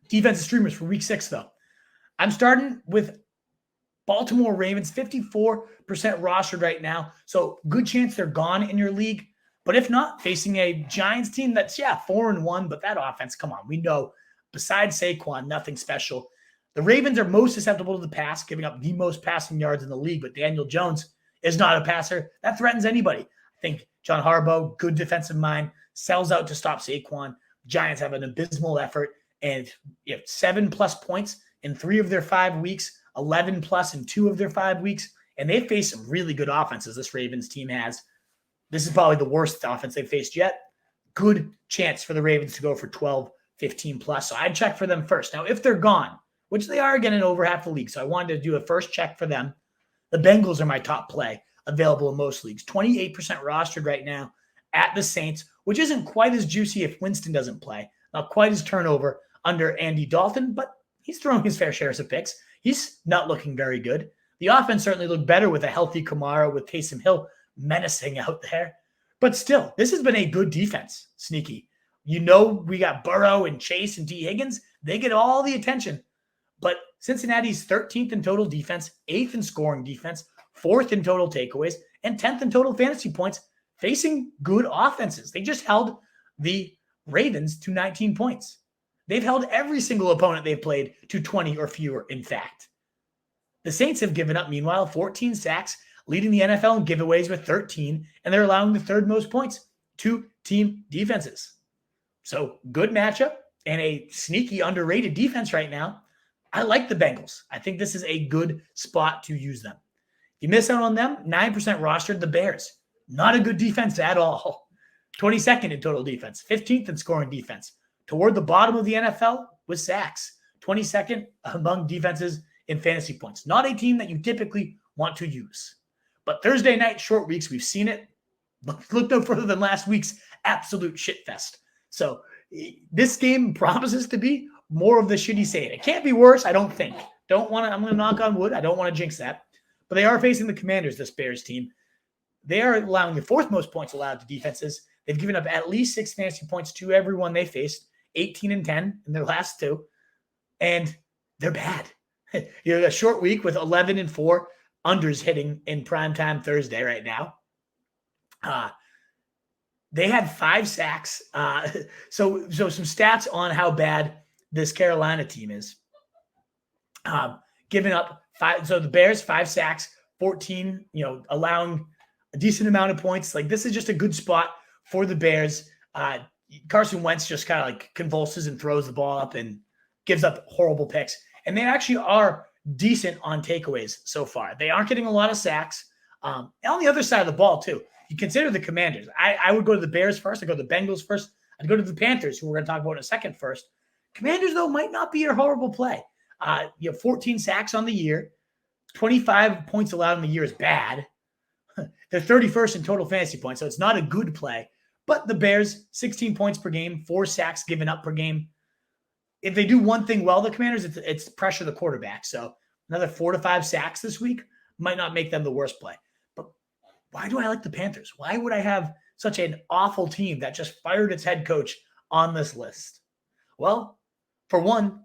Defensive streamers for week 6, though. I'm starting with Baltimore Ravens, 54% rostered right now. So good chance they're gone in your league. But if not, facing a Giants team that's, 4-1, but that offense, come on, we know, besides Saquon, nothing special. The Ravens are most susceptible to the pass, giving up the most passing yards in the league, but Daniel Jones is not a passer. That threatens anybody. I think John Harbaugh, good defensive mind, sells out to stop Saquon. Giants have an abysmal effort, and 7+ points in 3 of their 5 weeks, 11+ in 2 of their 5 weeks, and they face some really good offenses this Ravens team has. This is probably the worst offense they've faced yet. Good chance for the Ravens to go for 12, 15+. So I'd check for them first. Now, if they're gone, which they are again in over half the league, so I wanted to do a first check for them. The Bengals are my top play available in most leagues. 28% rostered right now at the Saints, which isn't quite as juicy if Winston doesn't play. Not quite as turnover under Andy Dalton, but he's throwing his fair shares of picks. He's not looking very good. The offense certainly looked better with a healthy Kamara, with Taysom Hill menacing out there. But still, this has been a good defense, Sneaky. We got Burrow and Chase and T. Higgins. They get all the attention. But Cincinnati's 13th in total defense, 8th in scoring defense, 4th in total takeaways, and 10th in total fantasy points, facing good offenses. They just held the Ravens to 19 points. They've held every single opponent they've played to 20 or fewer, in fact. The Saints have given up, meanwhile, 14 sacks, leading the NFL in giveaways with 13, and they're allowing the 3rd most points to team defenses. So good matchup and a sneaky underrated defense right now. I like the Bengals. I think this is a good spot to use them. If you miss out on them, 9% rostered, the Bears. Not a good defense at all. 22nd in total defense, 15th in scoring defense. Toward the bottom of the NFL with sacks. 22nd among defenses in fantasy points. Not a team that you typically want to use. But Thursday night short weeks, we've seen it. Look no further than last week's absolute shitfest. So this game promises to be more of the shitty saying. It can't be worse, I don't think. I'm going to knock on wood. I don't want to jinx that. But they are facing the Commanders, this Bears team. They are allowing the 4th most points allowed to defenses. They've given up at least 6 fantasy points to everyone they faced, 18 and 10 in their last 2. And they're bad. A short week with 11 and 4 unders hitting in primetime Thursday right now. They had 5 sacks. So some stats on how bad this Carolina team is. Giving up 5. So the Bears, 5 sacks, 14, allowing a decent amount of points. Like, this is just a good spot for the Bears. Carson Wentz just kind of like convulses and throws the ball up and gives up horrible picks. And they actually are decent on takeaways so far. They aren't getting a lot of sacks. And on the other side of the ball, too, you consider the Commanders. I would go to the Bears first. I'd go to the Bengals first. I'd go to the Panthers, who we're going to talk about in a second first. Commanders, though, might not be your horrible play. 14 sacks on the year. 25 points allowed in the year is bad. They're 31st in total fantasy points, so it's not a good play. But the Bears, 16 points per game, 4 sacks given up per game. If they do one thing well, the Commanders, it's pressure the quarterback. So another 4 to 5 sacks this week might not make them the worst play. But why do I like the Panthers? Why would I have such an awful team that just fired its head coach on this list? Well, for one,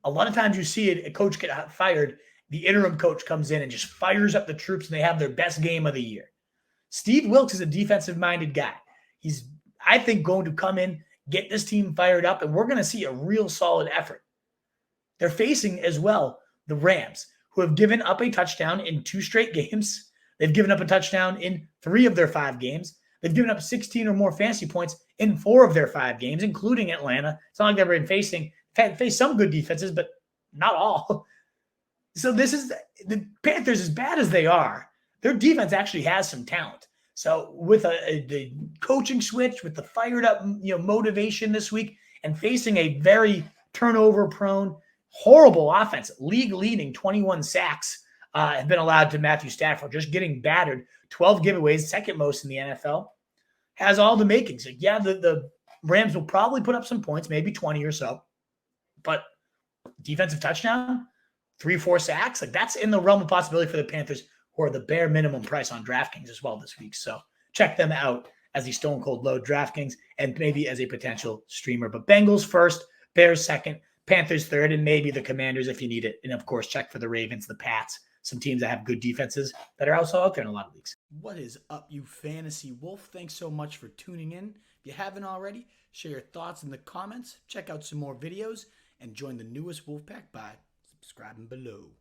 a lot of times you see a coach get fired, the interim coach comes in and just fires up the troops, and they have their best game of the year. Steve Wilks is a defensive-minded guy. He's, I think, going to come in, get this team fired up, and we're going to see a real solid effort. They're facing, as well, the Rams, who have given up a touchdown in 2 straight games. They've given up a touchdown in 3 of their 5 games. They've given up 16 or more fantasy points in 4 of their 5 games, including Atlanta. It's not like they've been faced some good defenses, but not all. So this is the Panthers, as bad as they are, their defense actually has some talent. So with the coaching switch, with the fired up motivation this week, and facing a very turnover prone, horrible offense, league leading 21 sacks have been allowed to Matthew Stafford, just getting battered, 12 giveaways, second most in the NFL, has all the makings. Like, the Rams will probably put up some points, maybe 20 or so, but defensive touchdown, 3-4 sacks, like that's in the realm of possibility for the Panthers, who are the bare minimum price on DraftKings as well this week. So check them out as the Stone Cold Low DraftKings and maybe as a potential streamer. But Bengals first, Bears second, Panthers third, and maybe the Commanders if you need it. And of course, check for the Ravens, the Pats, some teams that have good defenses that are also out there in a lot of leagues. What is up, you fantasy wolf? Thanks so much for tuning in. If you haven't already, share your thoughts in the comments, check out some more videos, and join the newest Wolfpack by subscribing below.